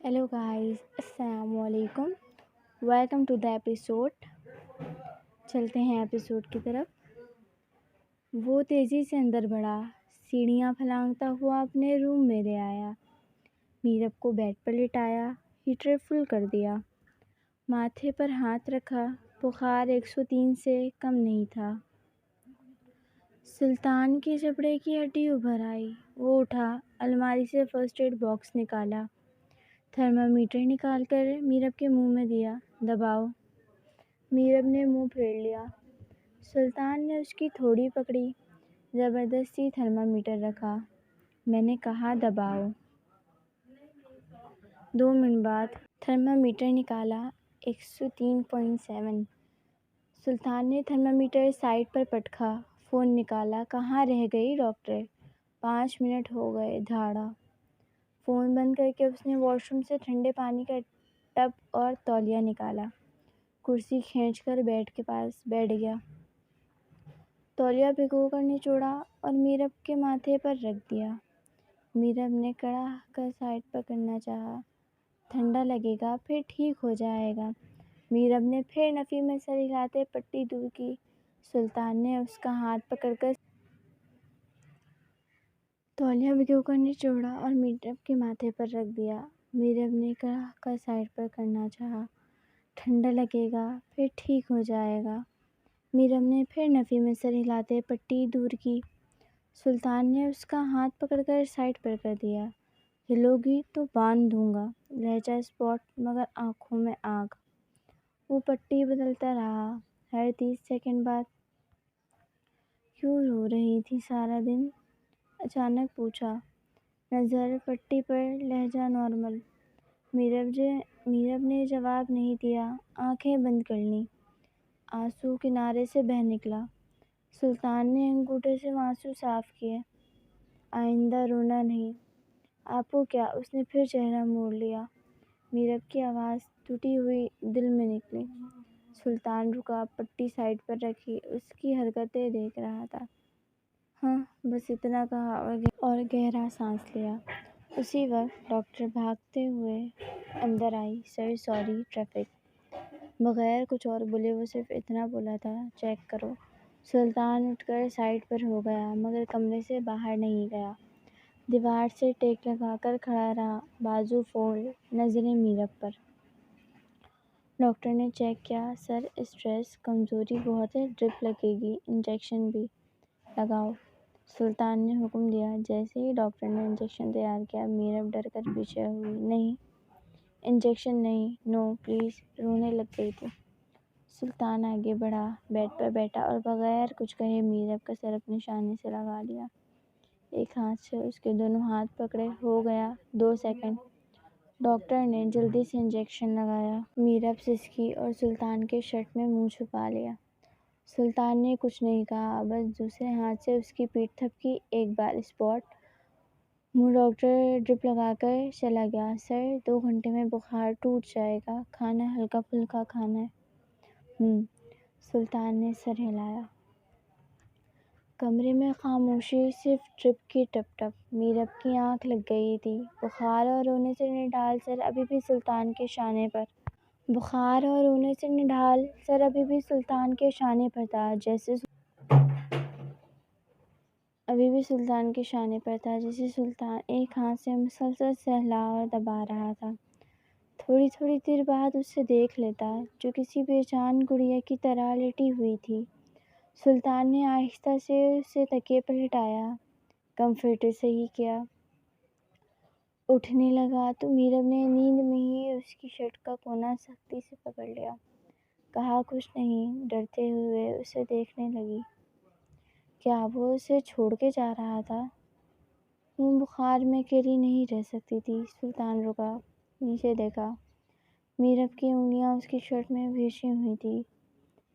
Hello guys, अस्सलाम वालेकुम। Welcome to the episode. चलते हैं एपिसोड की तरफ। वो तेज़ी से अंदर बढ़ा, सीढ़ियाँ फलांगता हुआ अपने रूम में ले आया। मीरब को बेड पर लिटाया, हीटर फुल कर दिया, माथे पर हाथ रखा। बुखार 103 से कम नहीं था। सुल्तान की जबड़े की हड्डी उभर आई। वो उठा, अलमारी से फर्स्ट एड बॉक्स निकाला, थर्मामीटर निकालकर मीरब के मुंह में दिया। दबाओ। मीरब ने मुंह फेर लिया। सुल्तान ने उसकी थोड़ी पकड़ी, ज़बरदस्ती थर्मामीटर रखा। मैंने कहा दबाओ। 2 मिनट बाद थर्मामीटर निकाला, 103.7। सुल्तान ने थर्मामीटर साइड पर पटका, फ़ोन निकाला। कहाँ रह गई डॉक्टर? 5 मिनट हो गए, धाड़ा। फ़ोन बंद करके उसने वॉशरूम से ठंडे पानी का टब और तौलिया निकाला। कुर्सी खींचकर बेड के पास बैठ गया। तौलिया भिगोकर निचोड़ा और मीरब के माथे पर रख दिया। मीरब ने कड़ा कर साइड पर करना चाहा। ठंडा लगेगा, फिर ठीक हो जाएगा। मीरब ने फिर नफ़ी में सर हिलाते पट्टी दूर की। सुल्तान ने उसका हाथ पकड़कर तौलिया भिगोकर निचोड़ा और मीरब के माथे पर रख दिया। मीरब ने कड़ा कर साइड पर करना चाहा। ठंडा लगेगा, फिर ठीक हो जाएगा। मीरब ने फिर नफ़ी में सर हिलाते पट्टी दूर की। सुल्तान ने उसका हाथ पकड़कर साइड पर कर दिया। हिलोगी तो बांध दूंगा। लहजा स्पॉट मगर आंखों में आग। वो पट्टी बदलता रहा, हर 30 सेकंड बाद। क्यों रो रही थी सारा दिन? अचानक पूछा। नज़र पट्टी पर, लहजा नॉर्मल। मीरब ने जवाब नहीं दिया, आंखें बंद कर लीं। आंसू किनारे से बह निकला। सुल्तान ने अंगूठे से आंसू साफ किए। आइंदा रोना नहीं। आपको क्या? उसने फिर चेहरा मोड़ लिया। मीरब की आवाज़ टूटी हुई दिल में निकली। सुल्तान रुका, पट्टी साइड पर रखी, उसकी हरकतें देख रहा था। हाँ, बस इतना कहा और गहरा सांस लिया। उसी वक्त डॉक्टर भागते हुए अंदर आई। Sir sorry, traffic. बगैर कुछ और बोले वो सिर्फ इतना बोला था, चेक करो। सुल्तान उठकर साइड पर हो गया, मगर कमरे से बाहर नहीं गया। दीवार से टेक लगाकर खड़ा रहा, बाजू फोल्ड, नज़रें मीरब पर। डॉक्टर ने चेक किया। सर, स्ट्रेस, कमज़ोरी बहुत है, ड्रिप लगेगी, इंजेक्शन भी लगाओ। सुल्तान ने हुक्म दिया। जैसे ही डॉक्टर ने इंजेक्शन तैयार किया, मीरब डर कर पीछे हुई। नहीं, इंजेक्शन नहीं, नो प्लीज़। रोने लग गई थी। सुल्तान आगे बढ़ा, बेड पर बैठा और बगैर कुछ कहे मीरब का सर अपने शाने से लगा लिया। एक हाथ से उसके दोनों हाथ पकड़े। हो गया 2 सेकंड। डॉक्टर ने जल्दी से इंजेक्शन लगाया। मीरब सिसकी और सुल्तान के शर्ट में मुंह छुपा लिया। सुल्तान ने कुछ नहीं कहा, बस दूसरे हाथ से उसकी पीठ थपकी। एक बार स्पॉट मुँह। डॉक्टर ड्रिप लगाकर चला गया। सर, 2 घंटे में बुखार टूट जाएगा, खाना हल्का फुल्का खाना है। सुल्तान ने सर हिलाया। कमरे में खामोशी, सिर्फ ड्रिप की टप टप। मीरब की आंख लग गई थी। बुखार और रोने से निढाल सर अभी भी सुल्तान के शाने पर था, जैसे सुल्तान एक हाथ से मुसलसल सहला और दबा रहा था। थोड़ी थोड़ी देर बाद उसे देख लेता, जो किसी बेजान गुड़िया की तरह लेटी हुई थी। सुल्तान ने आहिस्ता से उसे तकिए पर लिटाया, कंफर्टर सही किया। उठने लगा तो मीरब ने नींद में ही उसकी शर्ट का कोना सख्ती से पकड़ लिया। कहा कुछ नहीं, डरते हुए उसे देखने लगी। क्या वो उसे छोड़ के जा रहा था? वो बुखार में अकेली नहीं रह सकती थी। सुल्तान रुका, नीचे देखा। मीरब की उंगलियां उसकी शर्ट में भींची हुई थी,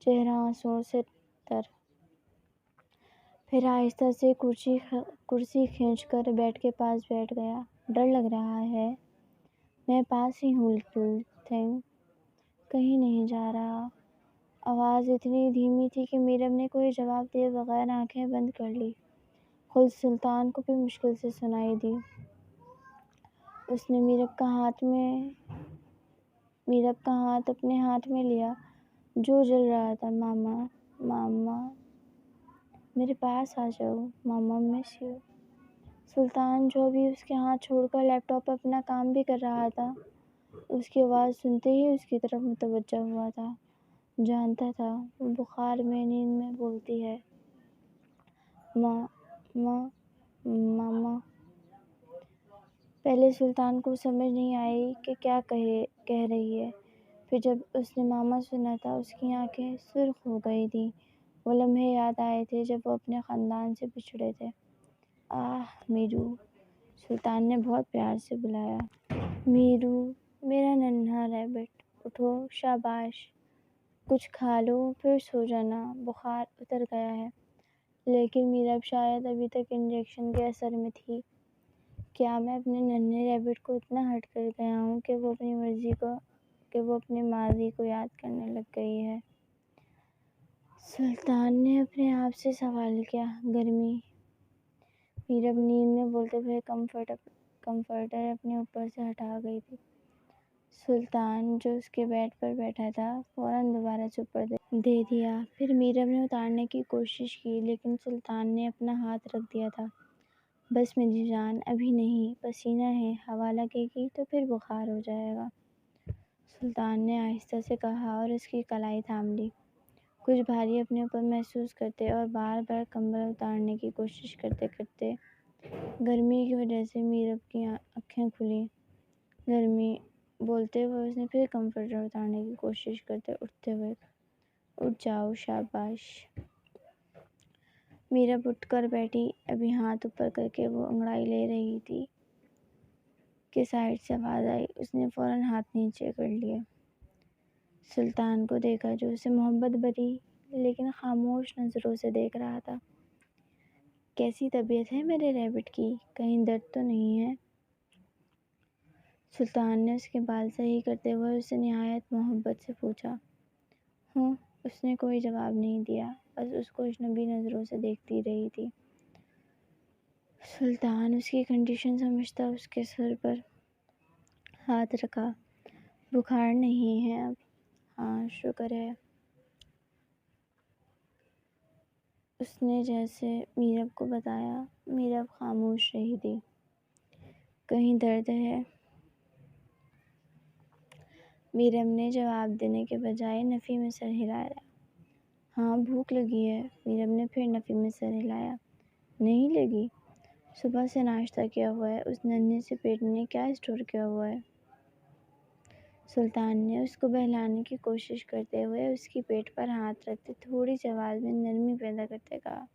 चेहरा आंसुओं से तर। फिर आहिस्ता से कुर्सी खींचकर बेड के पास बैठ गया। डर लग रहा है? मैं पास ही हूँ लिटिल थिंग, कहीं नहीं जा रहा। आवाज़ इतनी धीमी थी कि मीरब ने कोई जवाब दिए बगैर आंखें बंद कर ली। खुद सुल्तान को भी मुश्किल से सुनाई दी। اس نے میرب کا ہاتھ اپنے ہاتھ میں لیا جو جل رہا تھا۔ ماما ماما میرے پاس آ جاؤ، ماما مس یو۔ سلطان جو ابھی اس کے ہاتھ چھوڑ کر لیپ ٹاپ پر اپنا کام بھی کر رہا تھا، اس کی آواز سنتے ہی اس کی طرف متوجہ ہوا تھا۔ جانتا تھا وہ بخار میں نیند میں بولتی ہے، ماں ماں ماما۔ پہلے سلطان کو سمجھ نہیں آئی کہ کیا کہہ رہی ہے، پھر جب اس نے ماما سنا تھا اس کی آنکھیں سرخ ہو گئی تھیں۔ وہ لمحے یاد آئے تھے جب وہ اپنے خاندان سے بچھڑے تھے۔ آہ میرو، سلطان نے بہت پیار سے بلایا۔ میرو میرا ننھا ریبٹ، اٹھو، شاباش، کچھ کھا لو پھر سو جانا، بخار اتر گیا ہے۔ لیکن میرب شاید ابھی تک انجیکشن کے اثر میں تھی۔ کیا میں اپنے ننھے ریبٹ کو اتنا ہرٹ کر گیا ہوں کہ وہ اپنے ماضی کو یاد کرنے لگ گئی ہے؟ سلطان نے اپنے آپ سے سوال کیا۔ گرمی؟ میرب نیند میں بولتے ہوئے کمفرٹر اپنے اوپر سے ہٹا گئی تھی۔ سلطان جو اس کے بیڈ پر بیٹھا تھا فوراً دوبارہ چوپڑ دے دیا۔ پھر میرب نے اتارنے کی کوشش کی لیکن سلطان نے اپنا ہاتھ رکھ دیا تھا۔ بس میری جان، ابھی نہیں، پسینہ ہے، ہوا لگے گی تو پھر بخار ہو جائے گا، سلطان نے آہستہ سے کہا اور اس کی کلائی تھام لی۔ کچھ بھاری اپنے اوپر محسوس کرتے اور بار بار کمبل اتارنے کی کوشش کرتے کرتے گرمی کی وجہ سے میرب کی آنکھیں کھلیں۔ گرمی بولتے ہوئے اس نے پھر کمفرٹر اتارنے کی کوشش کرتے اٹھتے ہوئے، اٹھ جاؤ، شاباش۔ میرب اٹھ کر بیٹھی، ابھی ہاتھ اوپر کر کے وہ انگڑائی لے رہی تھی کہ سائیڈ سے آواز آئی۔ اس نے فوراً ہاتھ نیچے کر لیے۔ سلطان کو دیکھا جو اسے محبت بھری لیکن خاموش نظروں سے دیکھ رہا تھا۔ کیسی طبیعت ہے میرے ریبٹ کی؟ کہیں درد تو نہیں ہے؟ سلطان نے اس کے بال صحیح کرتے ہوئے اسے نہایت محبت سے پوچھا۔ ہوں، اس نے کوئی جواب نہیں دیا، بس اس کو اجنبی نظروں سے دیکھتی رہی تھی۔ سلطان اس کی کنڈیشن سمجھتا اس کے سر پر ہاتھ رکھا۔ بخار نہیں ہے اب؟ ہاں شکر ہے۔ اس نے جیسے میرب کو بتایا۔ میرب خاموش رہی تھی۔ کہیں درد ہے؟ میرب نے جواب دینے کے بجائے نفی میں سر ہلایا۔ ہاں بھوک لگی ہے۔ میرب نے پھر نفی میں سر ہلایا۔ نہیں لگی؟ صبح سے ناشتہ کیا ہوا ہے، اس ننھے سے پیٹ نے کیا اسٹور کیا ہوا ہے؟ سلطان نے اس کو بہلانے کی کوشش کرتے ہوئے اس کی پیٹ پر ہاتھ رکھتے تھوڑی سی آواز میں نرمی پیدا کرتے کہا۔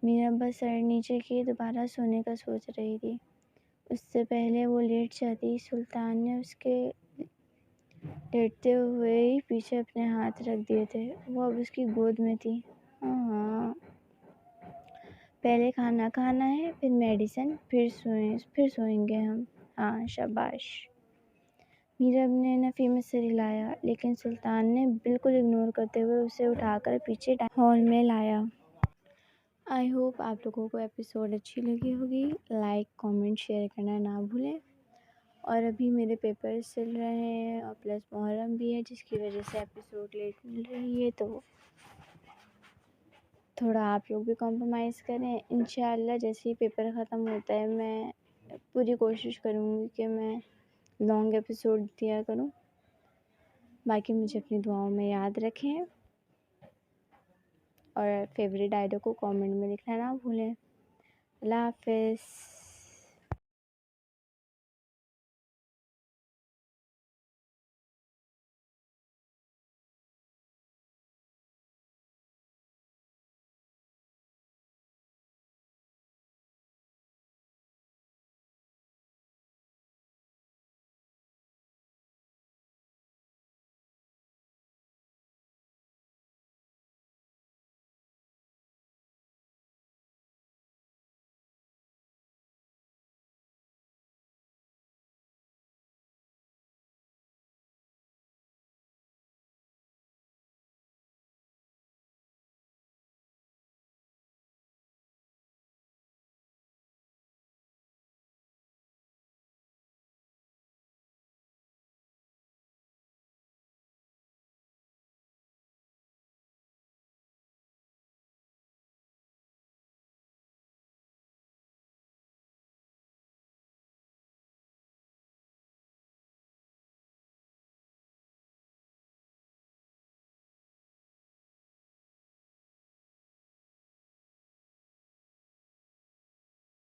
میرب بس سر نیچے کیے دوبارہ سونے کا سوچ رہی تھی۔ اس سے پہلے وہ لیٹ جاتی، سلطان نے اس کے لیٹتے ہوئے ہی پیچھے اپنے ہاتھ رکھ دیے تھے۔ وہ اب اس کی گود میں تھی۔ ہاں، پہلے کھانا کھانا ہے، پھر میڈیسن، پھر سوئیں گے ہم۔ ہاں شاباش۔ میرب نے نفی میں سر ہلایا لیکن سلطان نے بالکل اگنور کرتے ہوئے اسے اٹھا کر پیچھے ہال میں لایا۔ آئی ہوپ آپ لوگوں کو ایپیسوڈ اچھی لگی ہوگی۔ لائک، کامنٹ، شیئر کرنا نہ بھولیں۔ اور ابھی میرے پیپرز چل رہے ہیں اور پلس محرم بھی ہے جس کی وجہ سے ایپیسوڈ لیٹ مل رہی ہے، تو تھوڑا آپ لوگ بھی کمپرومائز کریں۔ انشاءاللہ جیسے ہی پیپر ختم ہوتا ہے میں پوری کوشش کروں گی کہ میں لانگ ایپیسوڈ دیا کروں۔ باقی مجھے اپنی دعاؤں میں یاد رکھیں اور فیوریٹ ڈائلاگ کو کامنٹ میں لکھنا نہ بھولیں۔ اللہ حافظ۔